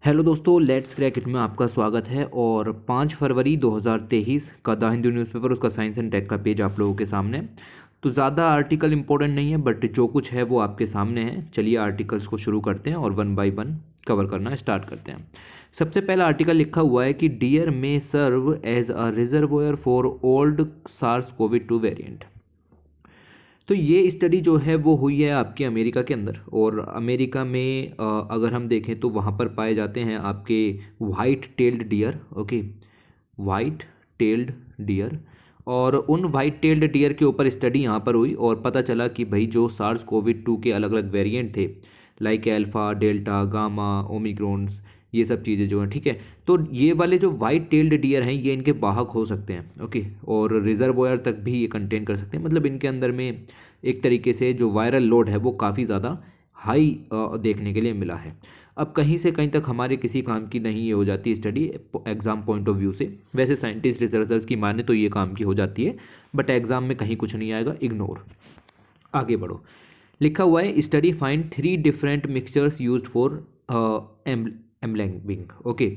Hello दोस्तों, let's crack it में आपका स्वागत है। और 5 फरवरी 2023 का द हिंदू न्यूज़पेपर, उसका साइंस एंड टेक का पेज आप लोगों के सामने है। तो ज़्यादा आर्टिकल इंपॉर्टेंट नहीं है, बट जो कुछ है वो आपके सामने है। चलिए आर्टिकल्स को शुरू करते हैं और वन बाय वन कवर करना स्टार्ट करते हैं। सबसे पहला आर्टिकल लिखा हुआ है कि डियर में serve as a reservoir for old SARS COVID 2 variant. तो ये स्टडी जो है वो हुई है आपके अमेरिका के अंदर, और अमेरिका में अगर हम देखें तो वहाँ पर पाए जाते हैं आपके white tailed deer. Okay, white tailed deer. और उन वाइट टेल्ड डियर के ऊपर स्टडी यहाँ पर हुई और पता चला कि भाई जो सार्स कोविड 2 के अलग अलग वेरिएंट थे, like alpha, delta, gamma, Omicron, ये सब चीज़ें जो हैं, ठीक है। तो ये वाले जो वाइट टेल्ड डियर हैं ये इनके वाहक हो सकते हैं। ओके, और रिजर्वोयर तक भी ये कंटेन कर सकते हैं। मतलब इनके अंदर में एक तरीके से जो वायरल लोड है वो काफ़ी ज़्यादा हाई देखने के लिए मिला है। अब कहीं से कहीं तक हमारे किसी काम की नहीं ये हो जाती study exam point of view से। वैसे साइंटिस्ट रिसर्चर्स की माने तो ये काम की हो जाती है, बट एग्ज़ाम में कहीं कुछ नहीं आएगा, इग्नोर। आगे बढ़ो। लिखा हुआ है study find 3 different mixtures used for embalming. Okay,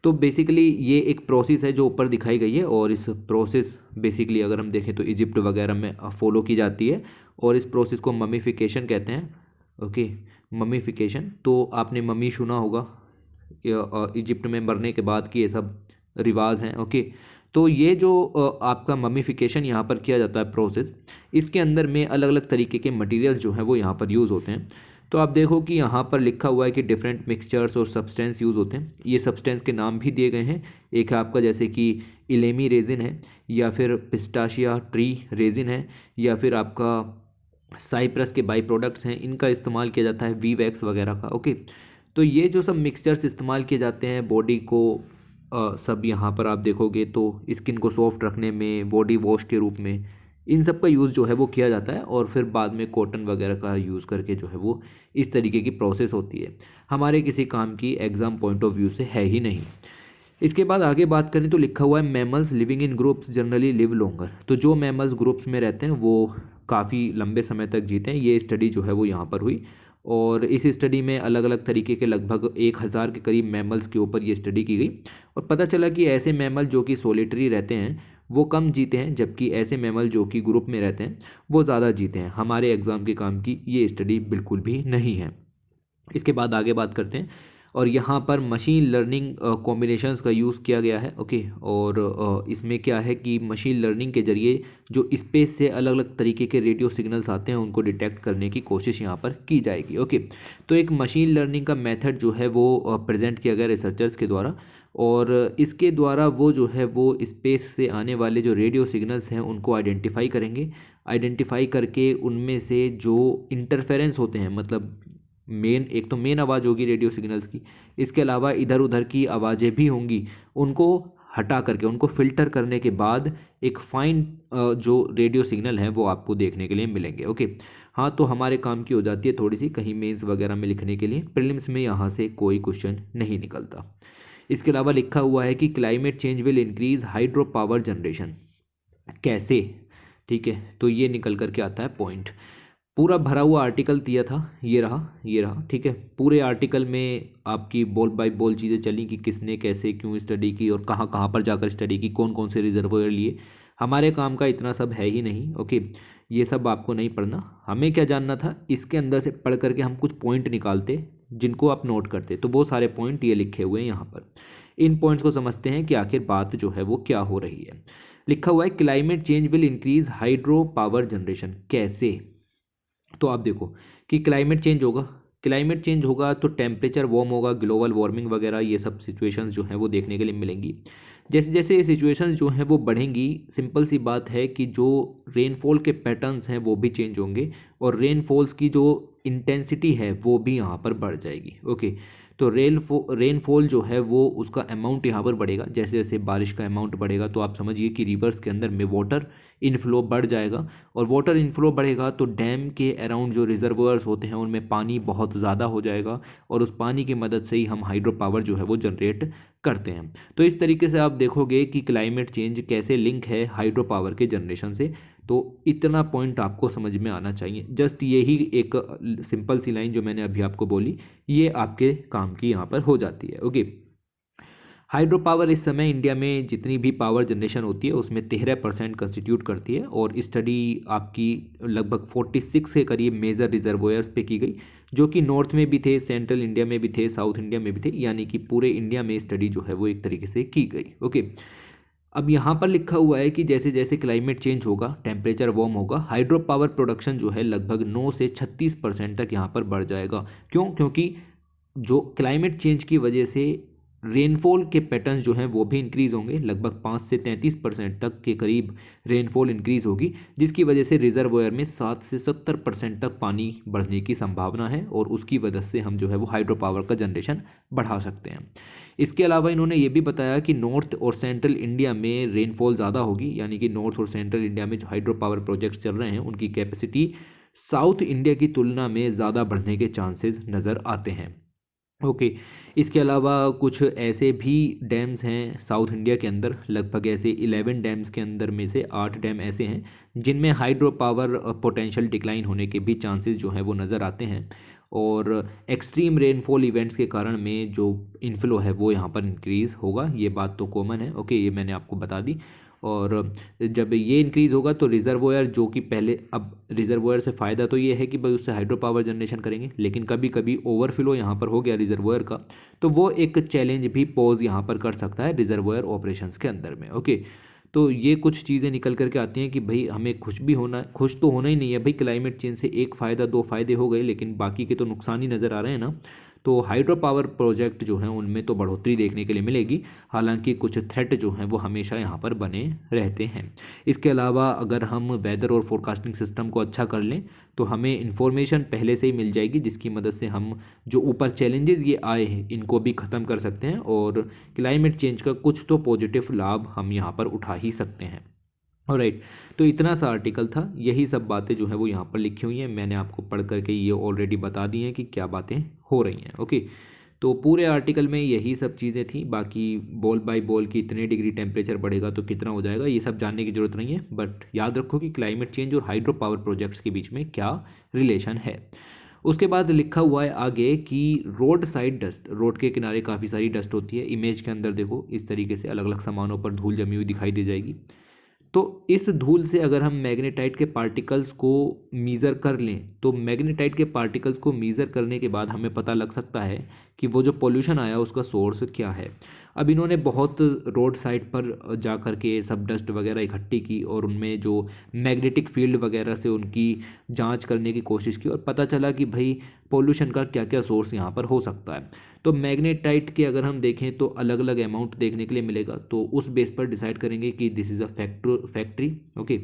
तो बेसिकली ये एक प्रोसेस है जो ऊपर दिखाई गई है, और इस प्रोसेस बेसिकली अगर हम देखें तो इजिप्ट वगैरह में फॉलो की जाती है, और इस प्रोसेस को ममीफिकेशन कहते हैं। ओके, ममीफिकेशन, तो आपने मम्मी सुना होगा, इजिप्ट में मरने के बाद की ये सब रिवाज हैं। ओके, तो ये जो आपका ममीफिकेशन यहाँ पर किया जाता है प्रोसेस, इसके अंदर में अलग अलग तरीके के मटेरियल्स जो हैं वो यहाँ पर यूज़ होते हैं। तो आप देखो कि यहाँ पर लिखा हुआ है कि डिफरेंट मिक्सचर्स और सब्सटेंस यूज़ होते हैं। ये सब्सटेंस के नाम भी दिए गए हैं। एक है आपका जैसे कि इलेमी रेजिन है, या फिर पिस्टाशिया ट्री रेजिन है, या फिर आपका साइप्रस के बाई प्रोडक्ट्स हैं, इनका इस्तेमाल किया जाता है, वी वैक्स वगैरह का। ओके, तो ये जो सब मिक्सचर्स इस्तेमाल किए जाते हैं बॉडी को सब यहाँ पर आप देखोगे तो स्किन को सॉफ्ट रखने में, बॉडी वॉश के रूप में, इन सब का यूज़ जो है वो किया जाता है। और फिर बाद में कॉटन वगैरह का यूज़ करके जो है वो इस तरीके की प्रोसेस होती है। हमारे किसी काम की एग्ज़ाम पॉइंट ऑफ व्यू से है ही नहीं। इसके बाद आगे बात करें तो लिखा हुआ है mammals living in groups generally live longer. तो जो मैमल्स ग्रुप्स में रहते हैं वो काफ़ी लंबे समय तक जीते हैं। ये स्टडी जो है वो यहाँ पर हुई, और इस स्टडी में अलग अलग तरीके के लगभग 1000 के करीब मैमल्स के ऊपर ये स्टडी की गई, और पता चला कि ऐसे मैमल जो कि सोलिटरी रहते हैं वो कम जीते हैं, जबकि ऐसे मैमल जो कि ग्रुप में रहते हैं वो ज़्यादा जीते हैं। हमारे एग्ज़ाम के काम की ये स्टडी बिल्कुल भी नहीं है। इसके बाद आगे बात करते हैं, और यहाँ पर मशीन लर्निंग कॉम्बिनेशंस का यूज़ किया गया है। ओके, और इसमें क्या है कि मशीन लर्निंग के ज़रिए जो स्पेस से अलग अलग तरीके के रेडियो सिग्नल्स आते हैं उनको डिटेक्ट करने की कोशिश यहाँ पर की जाएगी। ओके, तो एक मशीन लर्निंग का मेथड जो है वो प्रेजेंट किया गया रिसर्चर्स के द्वारा, और इसके द्वारा वो जो है वो स्पेस से आने वाले जो रेडियो सिग्नल्स हैं उनको आइडेंटिफाई करेंगे। आइडेंटिफाई करके उनमें से जो इंटरफेरेंस होते हैं, मतलब मेन, एक तो मेन आवाज़ होगी रेडियो सिग्नल्स की, इसके अलावा इधर उधर की आवाज़ें भी होंगी, उनको हटा करके, उनको फिल्टर करने के बाद एक फाइन जो रेडियो सिग्नल है वो आपको देखने के लिए मिलेंगे। ओके, हाँ, तो हमारे काम की हो जाती है थोड़ी सी कहीं मेंस वगैरह में लिखने के लिए। प्रीलिम्स में यहाँ से कोई क्वेश्चन नहीं निकलता। इसके अलावा लिखा हुआ है कि climate change will increase hydro power generation. कैसे? ठीक है, तो ये निकल करके आता है पॉइंट। पूरा भरा हुआ आर्टिकल दिया था, ये रहा, ये रहा, ठीक है। पूरे आर्टिकल में आपकी बॉल बाय बॉल चीज़ें चली कि किसने कैसे क्यों स्टडी की और कहाँ कहाँ पर जाकर स्टडी की, कौन कौन से रिजर्वोयर लिए। हमारे काम का इतना सब है ही नहीं। ओके, ये सब आपको नहीं पढ़ना। हमें क्या जानना था, इसके अंदर से पढ़ करके हम कुछ पॉइंट निकालते जिनको आप नोट करते। तो वो सारे पॉइंट ये लिखे हुए हैं यहाँ पर। इन पॉइंट्स को समझते हैं कि आखिर बात जो है वो क्या हो रही है। लिखा हुआ है climate change will increase hydro power generation. कैसे? तो आप देखो कि क्लाइमेट चेंज होगा, क्लाइमेट चेंज होगा तो टेम्परेचर वार्म होगा, ग्लोबल वार्मिंग वगैरह ये सब सिचुएशंस जो हैं वो देखने के लिए मिलेंगी। जैसे जैसे ये सिचुएशंस जो हैं वो बढ़ेंगी, सिंपल सी बात है कि जो रेनफॉल के पैटर्न्स हैं वो भी चेंज होंगे, और रेनफॉल्स की जो इंटेंसिटी है वो भी यहाँ पर बढ़ जाएगी। ओके, तो रेनफॉल जो है वो उसका अमाउंट यहाँ पर बढ़ेगा। जैसे जैसे बारिश का अमाउंट बढ़ेगा तो आप समझिए कि रिवर्स के अंदर में वाटर इनफ्लो बढ़ जाएगा, और वाटर इनफ्लो बढ़ेगा तो डैम के अराउंड जो रिजर्वोयर्स होते हैं उनमें पानी बहुत ज़्यादा हो जाएगा, और उस पानी की मदद से ही हम हाइड्रो पावर जो है वो जनरेट करते हैं। तो इस तरीके से आप देखोगे कि क्लाइमेट चेंज कैसे लिंक है हाइड्रो पावर के जनरेशन से। तो इतना पॉइंट आपको समझ में आना चाहिए। जस्ट यही एक सिंपल सी लाइन जो मैंने अभी आपको बोली, ये आपके काम की यहाँ पर हो जाती है। ओके, हाइड्रो पावर इस समय इंडिया में जितनी भी पावर जनरेशन होती है उसमें 13% कंस्टिट्यूट करती है, और स्टडी आपकी लगभग 46 के करीब मेजर रिजर्वोयर्स पे की गई, जो कि नॉर्थ में भी थे, सेंट्रल इंडिया में भी थे, साउथ इंडिया में भी थे, यानी कि पूरे इंडिया में स्टडी जो है वो एक तरीके से की गई। ओके, अब यहाँ पर लिखा हुआ है कि जैसे जैसे क्लाइमेट चेंज होगा, टेम्परेचर वार्म होगा, हाइड्रो पावर प्रोडक्शन जो है लगभग 9 से 36% तक यहाँ पर बढ़ जाएगा। क्यों? क्योंकि जो क्लाइमेट चेंज की वजह से रेनफॉल के पैटर्न्स जो हैं वो भी इंक्रीज़ होंगे, लगभग 5 से 33% तक के करीब रेनफॉल इंक्रीज़ होगी, जिसकी वजह से रिजर्वोयर में 7 से 70% तक पानी बढ़ने की संभावना है, और उसकी वजह से हम जो है वो हाइड्रो पावर का जनरेशन बढ़ा सकते हैं। इसके अलावा इन्होंने ये भी बताया कि नॉर्थ और सेंट्रल इंडिया में रेनफॉल ज़्यादा होगी, यानी कि नॉर्थ और सेंट्रल इंडिया में जो हाइड्रो पावर प्रोजेक्ट्स चल रहे हैं उनकी कैपेसिटी साउथ इंडिया की तुलना में ज़्यादा बढ़ने के चांसेस नज़र आते हैं। ओके, इसके अलावा कुछ ऐसे भी डैम्स हैं साउथ इंडिया के अंदर, लगभग ऐसे 11 डैम्स के अंदर में से 8 डैम ऐसे हैं जिनमें हाइड्रो पावर पोटेंशियल डिक्लाइन होने के भी चांसेस जो हैं वो नज़र आते हैं, और एक्सट्रीम रेनफॉल इवेंट्स के कारण में जो इनफ्लो है वो यहाँ पर इंक्रीज़ होगा, ये बात तो कॉमन है। ओके, ये मैंने आपको बता दी। और जब ये इंक्रीज़ होगा तो रिजर्वोयर जो कि पहले, अब रिजर्वोयर से फ़ायदा तो ये है कि भाई उससे हाइड्रो पावर जनरेशन करेंगे, लेकिन कभी कभी ओवरफ्लो यहाँ पर हो गया रिजर्वोयर का, तो वो एक चैलेंज भी पोज यहाँ पर कर सकता है रिजर्वोयर ऑपरेशंस के अंदर में। ओके, तो ये कुछ चीज़ें निकल करके आती हैं कि भाई हमें खुश तो होना ही नहीं है भाई, क्लाइमेट चेंज से एक फ़ायदा दो फ़ायदे हो गए, लेकिन बाकी के तो नुकसान ही नज़र आ रहे हैं ना। तो हाइड्रो पावर प्रोजेक्ट जो हैं उनमें तो बढ़ोतरी देखने के लिए मिलेगी, हालांकि कुछ थ्रेट जो हैं वो हमेशा यहाँ पर बने रहते हैं। इसके अलावा अगर हम वेदर और फोरकास्टिंग सिस्टम को अच्छा कर लें तो हमें इन्फॉर्मेशन पहले से ही मिल जाएगी, जिसकी मदद से हम जो ऊपर चैलेंजेस ये आए हैं इनको भी ख़त्म कर सकते हैं, और क्लाइमेट चेंज का कुछ तो पॉजिटिव लाभ हम यहाँ पर उठा ही सकते हैं। ऑलराइट, तो इतना सा आर्टिकल था, यही सब बातें जो है वो यहाँ पर लिखी हुई हैं, मैंने आपको पढ़ करके ये ऑलरेडी बता दी हैं कि क्या बातें हो रही हैं। ओके, तो पूरे आर्टिकल में यही सब चीज़ें थी, बाकी बॉल बाय बॉल की इतने डिग्री टेम्परेचर बढ़ेगा तो कितना हो जाएगा ये सब जानने की ज़रूरत नहीं है, बट याद रखो कि क्लाइमेट चेंज और हाइड्रो पावर प्रोजेक्ट्स के बीच में क्या रिलेशन है। उसके बाद लिखा हुआ है आगे कि रोड साइड डस्ट, रोड के किनारे काफ़ी सारी डस्ट होती है, इमेज के अंदर देखो इस तरीके से अलग अलग सामानों पर धूल जमी हुई दिखाई दे जाएगी। तो इस धूल से अगर हम मैग्नेटाइट के पार्टिकल्स को मीज़र कर लें तो मैग्नेटाइट के पार्टिकल्स को मीज़र करने के बाद हमें पता लग सकता है कि वो जो पोल्यूशन आया उसका सोर्स क्या है। अब इन्होंने बहुत रोड साइड पर जा कर के सब डस्ट वगैरह इकट्ठी की और उनमें जो मैग्नेटिक फील्ड वगैरह से उनकी जांच करने की कोशिश की, और पता चला कि भाई पोल्यूशन का क्या क्या सोर्स यहाँ पर हो सकता है। तो मैग्नेटाइट के अगर हम देखें तो अलग अलग अमाउंट देखने के लिए मिलेगा, तो उस बेस पर डिसाइड करेंगे कि this is a factory. Okay,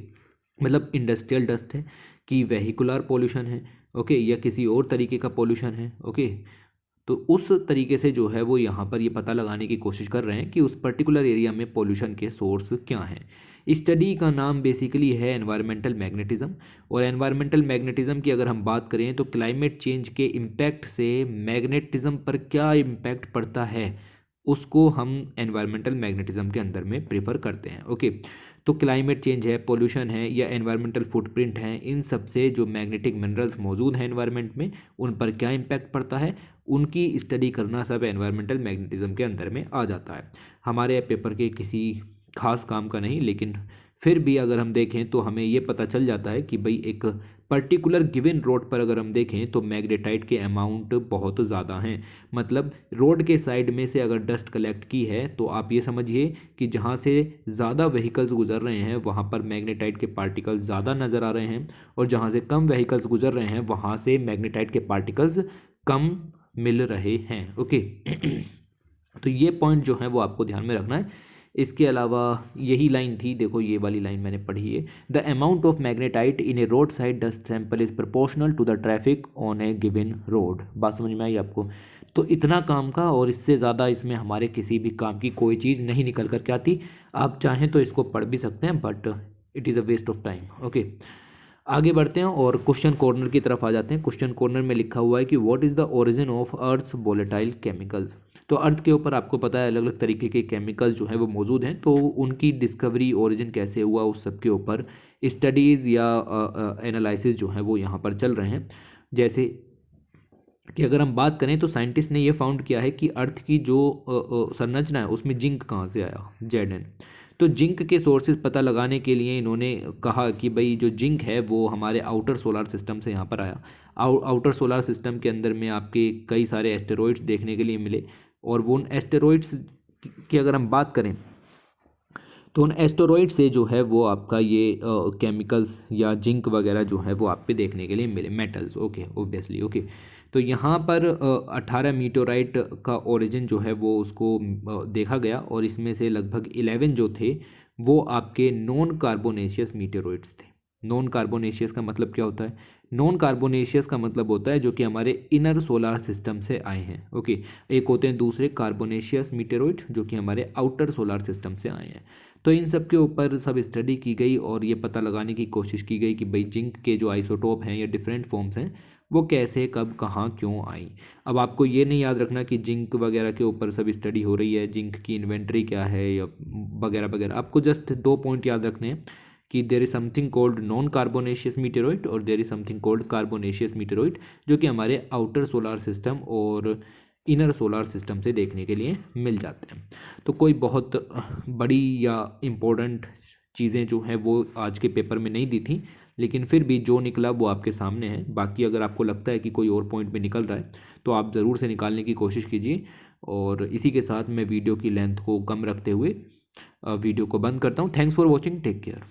मतलब इंडस्ट्रियल डस्ट है कि वेहिकुलर पोल्यूशन है, ओके, या किसी और तरीके का पोल्यूशन है। ओके, तो उस तरीके से जो है वो यहाँ पर ये पता लगाने की कोशिश कर रहे हैं कि उस पर्टिकुलर एरिया में पोल्यूशन के सोर्स क्या हैं। स्टडी का नाम बेसिकली है एनवायरमेंटल मैग्नेटिज्म, और एनवायरमेंटल मैग्नेटिज्म की अगर हम बात करें तो क्लाइमेट चेंज के इम्पैक्ट से मैग्नेटिज्म पर क्या इम्पैक्ट पड़ता है उसको हम एनवायरमेंटल मैग्नेटिज्म के अंदर में प्रेफर करते हैं। ओके, तो क्लाइमेट चेंज है, पोल्यूशन है, या एनवायरमेंटल फुटप्रिंट है, इन सब से जो मैग्नेटिक मिनरल्स मौजूद हैं एनवायरमेंट में उन पर क्या इम्पैक्ट पड़ता है, उनकी स्टडी करना सब एनवायरमेंटल मैग्नेटिज्म के अंदर में आ जाता है। हमारे पेपर के किसी खास काम का नहीं, लेकिन फिर भी अगर हम देखें तो हमें ये पता चल जाता है कि भाई एक पर्टिकुलर गिवन रोड पर अगर हम देखें तो मैग्नेटाइट के अमाउंट बहुत ज़्यादा हैं। मतलब रोड के साइड में से अगर डस्ट कलेक्ट की है तो आप ये समझिए कि जहाँ से ज़्यादा व्हीकल्स गुजर रहे हैं वहाँ पर मैग्नेटाइट के पार्टिकल्स ज़्यादा नज़र आ रहे हैं, और जहाँ से कम व्हीकल्स गुजर रहे हैं वहाँ से मैग्नेटाइट के पार्टिकल्स कम मिल रहे हैं। ओके, तो ये पॉइंट जो है वो आपको ध्यान में रखना है। इसके अलावा यही लाइन थी, देखो ये वाली लाइन मैंने पढ़ी है, the amount of magnetite in a road side dust sample is proportional to the traffic on a given road. बात समझ में आई आपको? तो इतना काम का, और इससे ज़्यादा इसमें हमारे किसी भी काम की कोई चीज़ नहीं निकल कर के आती। आप चाहें तो इसको पढ़ भी सकते हैं, but it is a waste of time. Okay, आगे बढ़ते हैं और क्वेश्चन कॉर्नर की तरफ आ जाते हैं। क्वेश्चन कॉर्नर में लिखा हुआ है कि what is the origin of earth's volatile chemicals. तो अर्थ के ऊपर आपको पता है अलग अलग तरीके के केमिकल्स जो हैं वो मौजूद हैं, तो उनकी डिस्कवरी ओरिजिन कैसे हुआ उस सब के ऊपर स्टडीज़ या एनालिसिस जो है वो यहाँ पर चल रहे हैं। जैसे कि अगर हम बात करें तो साइंटिस्ट ने ये फाउंड किया है कि अर्थ की जो संरचना है उसमें जिंक कहाँ से आया, Zn। तो जिंक के सोर्सेज पता लगाने के लिए इन्होंने कहा कि भाई जो जिंक है वो हमारे आउटर सोलर सिस्टम से यहाँ पर आया। आउटर सोलर सिस्टम के अंदर में आपके कई सारे एस्टेरॉइड्स देखने के लिए मिले, और वो उन एस्टेरॉइड्स की अगर हम बात करें तो उन एस्टेरॉइड से जो है वो आपका ये केमिकल्स या जिंक वगैरह जो है वो आप पे देखने के लिए मिले, मेटल्स। Okay, obviously. ओके, तो यहाँ पर 18 मीटोराइट का ओरिजिन जो है वो उसको देखा गया, और इसमें से लगभग 11 जो थे वो आपके नॉन कार्बोनेशियस मीटोराइट्स थे। नॉन कार्बोनेशियस का मतलब क्या होता है? नॉन कार्बोनेशियस का मतलब होता है जो कि हमारे इनर सोलर सिस्टम से आए हैं। ओके, एक होते हैं दूसरे कार्बोनेशियस मीटोराइट जो कि हमारे आउटर सोलर सिस्टम से आए हैं। तो इन सब के ऊपर सब स्टडी की गई और ये पता लगाने की कोशिश की गई कि भाई जिंक के जो आइसोटोप हैं या डिफरेंट फॉर्म्स हैं वो कैसे, कब, कहाँ, क्यों आई। अब आपको ये नहीं याद रखना कि जिंक वगैरह के ऊपर सब स्टडी हो रही है, जिंक की इन्वेंट्री क्या है या वगैरह वगैरह। आपको जस्ट 2 पॉइंट याद रखने हैं कि there is something called non carbonaceous meteoroid और there is something called carbonaceous meteoroid, जो कि हमारे आउटर सोलर सिस्टम और इनर सोलर सिस्टम से देखने के लिए मिल जाते हैं। तो कोई बहुत बड़ी या इम्पोर्टेंट चीज़ें जो हैं वो आज के पेपर में नहीं दी थी, लेकिन फिर भी जो निकला वो आपके सामने है। बाकी अगर आपको लगता है कि कोई और पॉइंट में निकल रहा है तो आप ज़रूर से निकालने की कोशिश कीजिए। और इसी के साथ मैं वीडियो की लेंथ को कम रखते हुए वीडियो को बंद करता हूँ। Thanks for watching, take care.